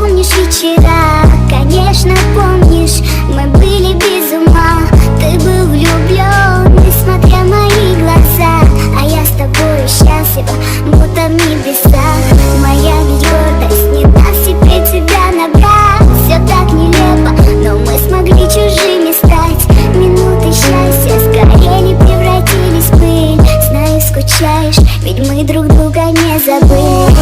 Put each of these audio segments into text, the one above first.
помнишь вечера, конечно помнишь, мы были без ума. Ты был влюблен, несмотря мои глаза, а я с тобой счастлива, будто в небесах. Моя ведь гордость не даст теперь тебя набрать. Все так нелепо, но мы смогли чужими стать. Минуты счастья сгорели, превратились в пыль. Знаю, скучаешь, ведь мы друг друга не забыли.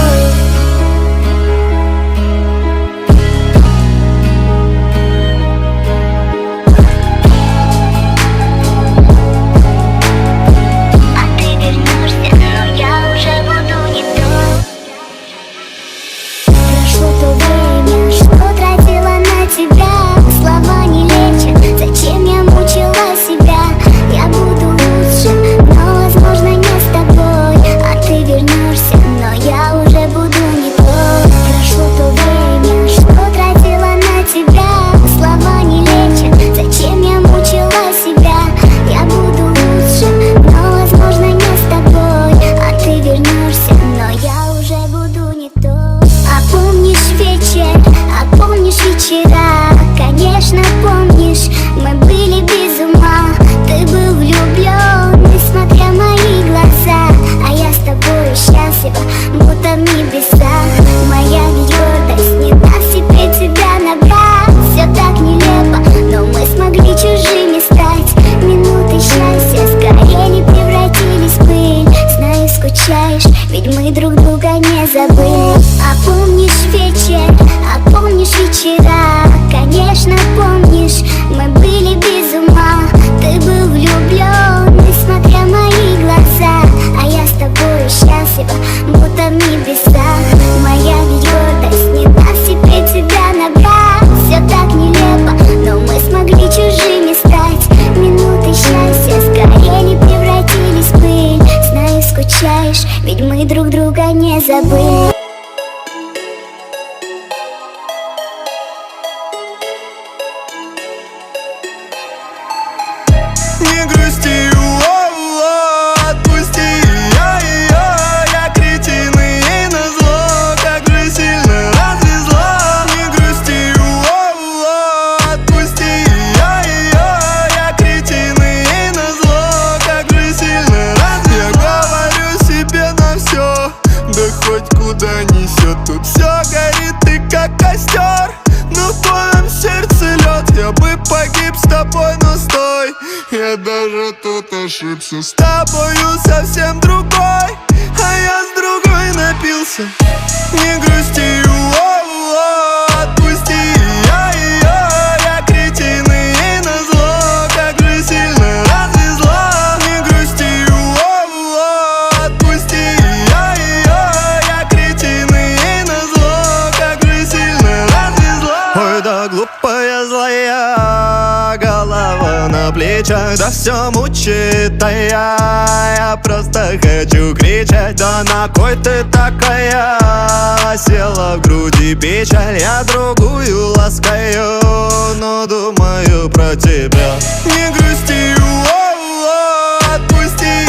Ведь мы друг друга не забыли. А помнишь вечер, а помнишь вечера, конечно помнишь, мы были без ума. Ты был влюблен, несмотря мои глаза, а я с тобой счастлива, будто в небесах. Моя ведь гордость не даст теперь тебя набрать. Все так нелепо, но мы смогли чужими стать. Минуты счастья сгорели, превратились в пыль. Знаю, скучаешь, ведь мы друг друга не забыли. Не грусти, отпусти, я кретин и назло, как же сильно развезло. Не грусти, отпусти, я кретин и назло, как же сильно развезло. Я говорю себе на все, да хоть куда несет, тут все горит и как костер. Но в твоем сердце лед, я бы погиб с тобой, но стой, я даже тут ошибся. С тобою совсем другой, а я с другой напился. Не грусти, отпусти, я кретин и назло, как же сильно развезло. Не грусти, отпусти, я кретин и назло, как же сильно развезло. Ой, да глупая злая голова на плечах, да все мучит, а я просто хочу кричать. Да на кой ты такая? Села в груди печаль, я другую ласкаю, но думаю про тебя. Не грусти, отпусти,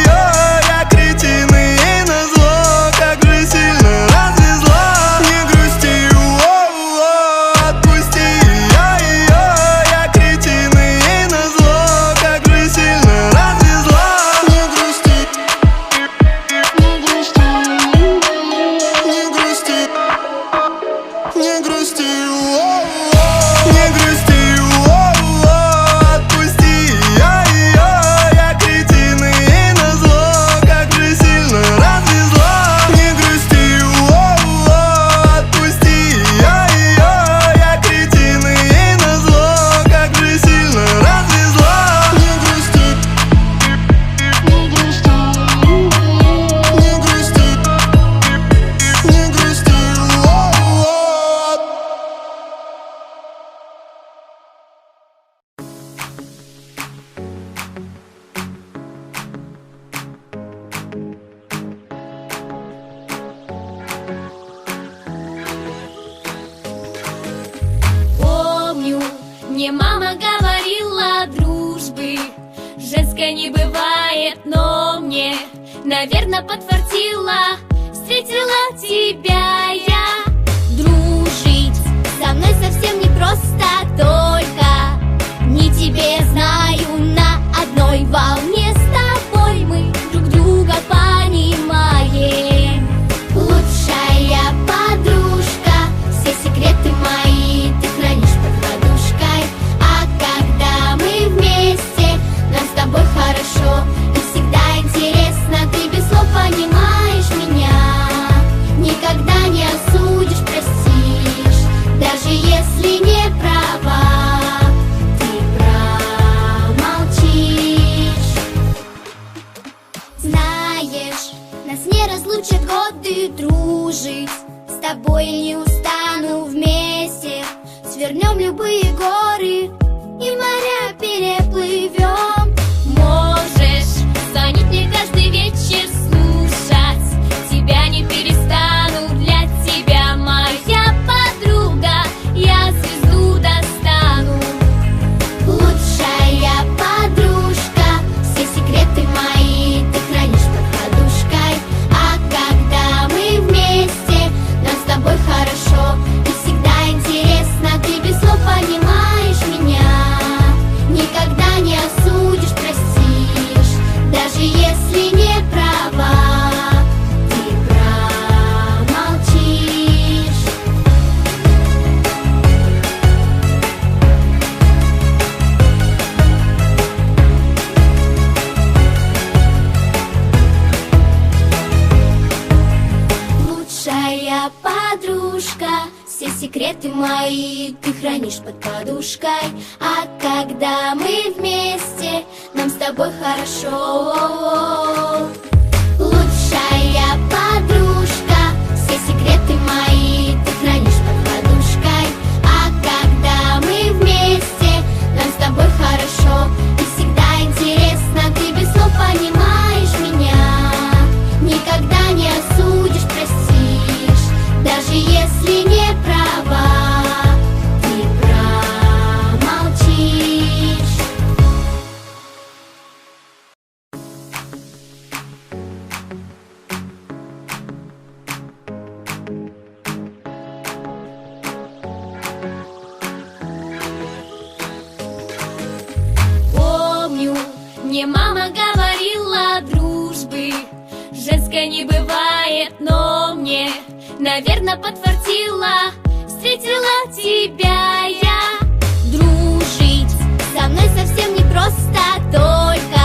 я кретин и назло, как же сильно развезло. Не грусти, отпусти, я кретин и назло, как же сильно развезло. Не грусти, не грусти, не грусти, не грусти, не грусти, отпусти, я кретин и назло, как же сильно развезло. Не грусти, отпусти, я кретин и назло, как же сильно развезло. Не грусти, не грусти, не грусти, не грусти. Помню, мне мама говорила, дружбы женской не бывает, но мне, наверное, подфартило, встретила тебя я. Дружим дружить. С тобой не устану вместе. Свернем любые горы и моря переплывем. Можешь звонить мне каждый вечер, слушать тебя не перестану. Для тебя моя подруга, я звезду достану. Лучшая подружка, все секреты мои ты хранишь под подушкой. А когда мы вместе, нам с тобой хорошо и всегда интересно. Ты без слов понимаешь меня, никогда не осудишь, простишь, даже если не права, ты промолчишь. Лучшая подружка, все секреты мои ты хранишь под подушкой. А когда мы вместе, нам с тобой хорошо. Лучшая подружка, все секреты мои ты хранишь под подушкой. А когда мы вместе, нам с тобой хорошо и всегда интересно. Ты без слов понимаешь меня, никогда не осудишь, простишь, даже если не права, ты промолчишь. Помню, мне мама говорила, дружбы женской не бывает, но мне, наверное, подфартило, встретила тебя я. Дружить со мной совсем не просто, только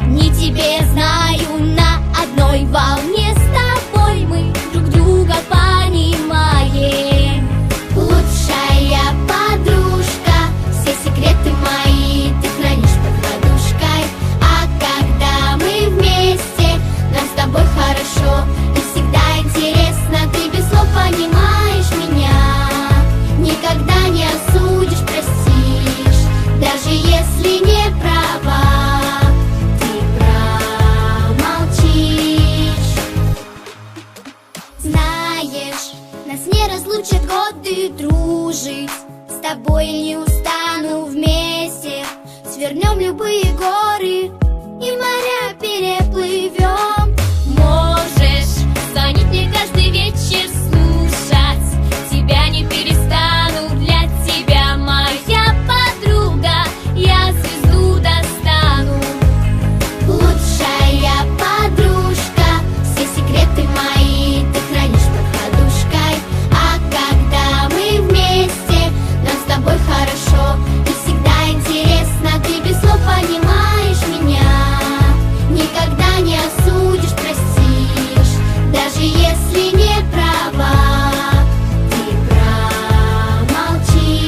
не тебе, знаю, на одной волне. С тобой мы друг друга понимаем. Лучшая подружка, все секреты мои ты хранишь под подушкой. А когда мы вместе, нам с тобой хорошо и всегда интересно. Ты без слов понимаешь меня, никогда не осудишь, простишь, даже если не права, ты промолчишь. Знаешь, нас не разлучат годы, дружить с тобой не устану вместе. Свернем любые горы и моря переплывем. Можешь звонить мне каждый вечер, слушать тебя не перестану. Для тебя моя подруга, я звезду достану. Лучшая подружка, все секреты мои ты хранишь под подушкой. А когда мы вместе, нам с тобой хорошо и всегда интересно. Ты без слов понимаешь меня, никогда не осудишь, простишь, даже если не права, ты промолчишь.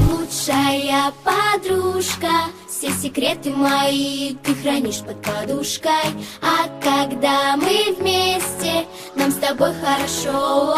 Лучшая подружка, все секреты мои ты хранишь под подушкой. А когда мы вместе, нам с тобой хорошо.